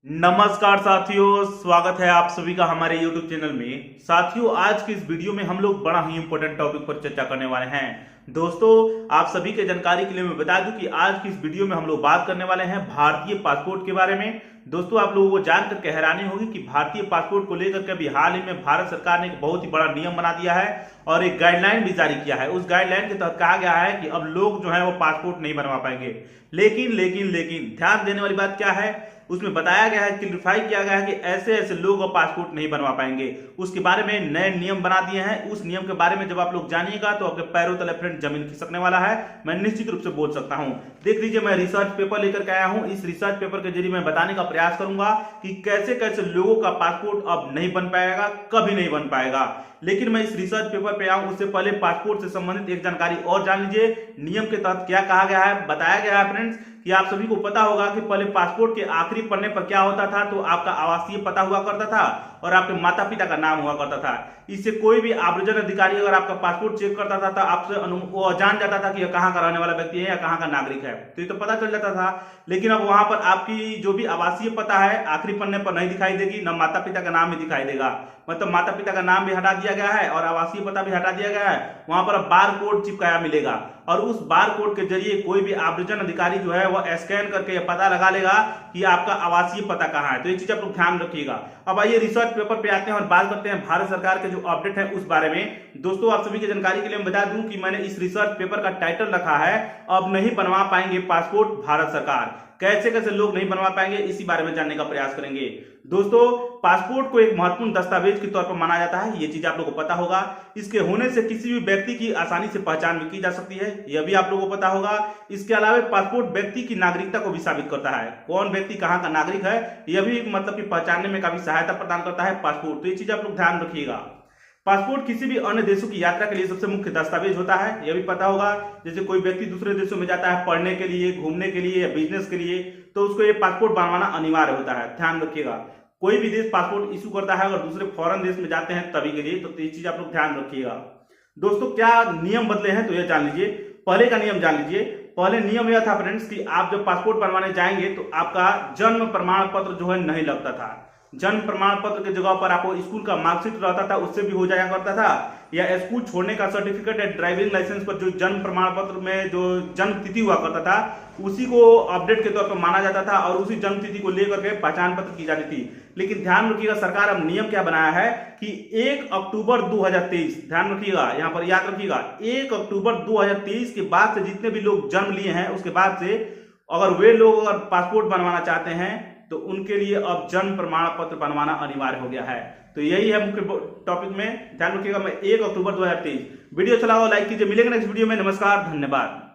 नमस्कार साथियों, स्वागत है आप सभी का हमारे YouTube चैनल में। साथियों, आज की इस वीडियो में हम लोग बड़ा ही इंपॉर्टेंट टॉपिक पर चर्चा करने वाले हैं। दोस्तों, आप सभी के जानकारी के लिए मैं बता दूं कि आज की इस वीडियो में हम लोग बात करने वाले हैं भारतीय पासपोर्ट के बारे में। दोस्तों, आप लोगों को जानकर के हैरानी होगी कि भारतीय पासपोर्ट को लेकर के अभी हाल ही में भारत सरकार ने एक बहुत ही बड़ा नियम बना दिया है और एक गाइडलाइन भी जारी किया है। उस गाइडलाइन के तहत कहा गया है कि अब लोग जो है वो पासपोर्ट नहीं बनवा पाएंगे। लेकिन ध्यान देने वाली बात क्या है, उसमें बताया गया है, क्लियरिफाई किया गया है कि ऐसे ऐसे लोग अब पासपोर्ट नहीं बनवा पाएंगे। उसके बारे में नए नियम बना दिए हैं। उस नियम के बारे में जब आप लोग जानिएगा तो आपके पैरों तले फ्रेंड जमीन खिसकने वाला है, मैं निश्चित रूप से बोल सकता हूं। देख लीजिए, मैं रिसर्च पेपर लेकर के आया हूं। इस रिसर्च पेपर के जरिए मैं बताने का प्रयास करूंगा कि कैसे कैसे लोगों का पासपोर्ट अब नहीं बन पाएगा, कभी नहीं बन पाएगा। लेकिन मैं इस रिसर्च पेपर पे आऊं उससे पहले पासपोर्ट से संबंधित एक जानकारी और जान लीजिए। नियम के तहत क्या कहा गया है, बताया गया है फ्रेंड्स कि आप सभी को पता होगा कि पहले पासपोर्ट के आखिरी पन्ने पर क्या होता था, तो आपका आवासीय पता हुआ करता था और आपके माता पिता का नाम हुआ करता था। इससे कोई भी आव्रजन अधिकारी अगर आपका पासपोर्ट चेक करता था तो आपसे वो जान जाता था कि कहाँ का रहने वाला व्यक्ति है या कहाँ का नागरिक है, तो ये तो पता चल जाता था। लेकिन अब वहां पर आपकी जो भी आवासीय पता है आखिरी पन्ने पर नहीं दिखाई देगी, न माता पिता का नाम भी दिखाई देगा। मतलब माता पिता का नाम भी हटा दिया गया है और आवासीय पता भी हटा दिया गया है। वहां पर बार कोड चिपकाया मिलेगा और उस बार कोड के जरिए कोई भी आव्रजन अधिकारी जो है वो स्कैन करके पता लगा लेगा कि आपका आवासीय पता कहाँ है। तो ये चीज आप लोग ध्यान रखिएगा। अब आइए रिसर्च पेपर पे आते हैं और बात करते हैं भारत सरकार के जो अपडेट है उस बारे में। दोस्तों, आप सभी की जानकारी के लिए मैं बता दूं कि मैंने इस रिसर्च पेपर का टाइटल रखा है, अब नहीं बनवा पाएंगे पासपोर्ट भारत सरकार। कैसे कैसे लोग नहीं बनवा पाएंगे, इसी बारे में जानने का प्रयास करेंगे। दोस्तों, पासपोर्ट को एक महत्वपूर्ण दस्तावेज के तौर पर माना जाता है, ये चीज आप लोगों को पता होगा। इसके होने से किसी भी व्यक्ति की आसानी से पहचान भी की जा सकती है, यह भी आप लोगों को पता होगा। इसके अलावा पासपोर्ट व्यक्ति की नागरिकता को भी साबित करता है, कौन व्यक्ति कहाँ का नागरिक है यह भी मतलब कि पहचानने में काफी सहायता प्रदान करता है पासपोर्ट। तो ये चीज आप लोग ध्यान रखिएगा। पासपोर्ट किसी भी अन्य देशों की यात्रा के लिए सबसे मुख्य दस्तावेज होता है, यह भी पता होगा। जैसे कोई व्यक्ति दूसरे देशों में जाता है पढ़ने के लिए, घूमने के लिए या बिजनेस के लिए, तो उसको ये पासपोर्ट बनवाना अनिवार्य होता है, ध्यान रखिएगा। कोई भी देश पासपोर्ट इशू करता है अगर दूसरे फॉरेन देश में जाते हैं तभी के लिए, तो ये चीज आप लोग ध्यान रखिएगा। दोस्तों, क्या नियम बदले हैं तो यह जान लीजिए। पहले का नियम जान लीजिए। पहले नियम यह था फ्रेंड्स कि आप जब पासपोर्ट बनवाने जाएंगे तो आपका जन्म प्रमाण पत्र जो है नहीं लगता था। जन्म प्रमाण पत्र की जगह पर आपको स्कूल का मार्कशीट रहता था, उससे भी हो जाया करता था, या स्कूल छोड़ने का सर्टिफिकेट या ड्राइविंग लाइसेंस पर जो जन्म प्रमाण पत्र में जो जन्म तिथि हुआ करता था उसी को अपडेट के तौर पर माना जाता था और उसी जन्म तिथि को लेकर के पहचान पत्र की जाती थी। लेकिन ध्यान रखिएगा, सरकार अब नियम क्या बनाया है कि 1 अक्टूबर 2023, ध्यान रखिएगा, यहां पर याद रखिएगा, 1 अक्टूबर 2023 के बाद से जितने भी लोग जन्म लिए हैं उसके बाद से अगर वे लोग अगर पासपोर्ट बनवाना चाहते हैं तो उनके लिए अब जन्म प्रमाण पत्र बनवाना अनिवार्य हो गया है। तो यही है मुख्य टॉपिक में, ध्यान रखिएगा। मैं 1 अक्टूबर 2023। वीडियो अच्छा लगा लाइक कीजिए। मिलेंगे नेक्स्ट वीडियो में। नमस्कार, धन्यवाद।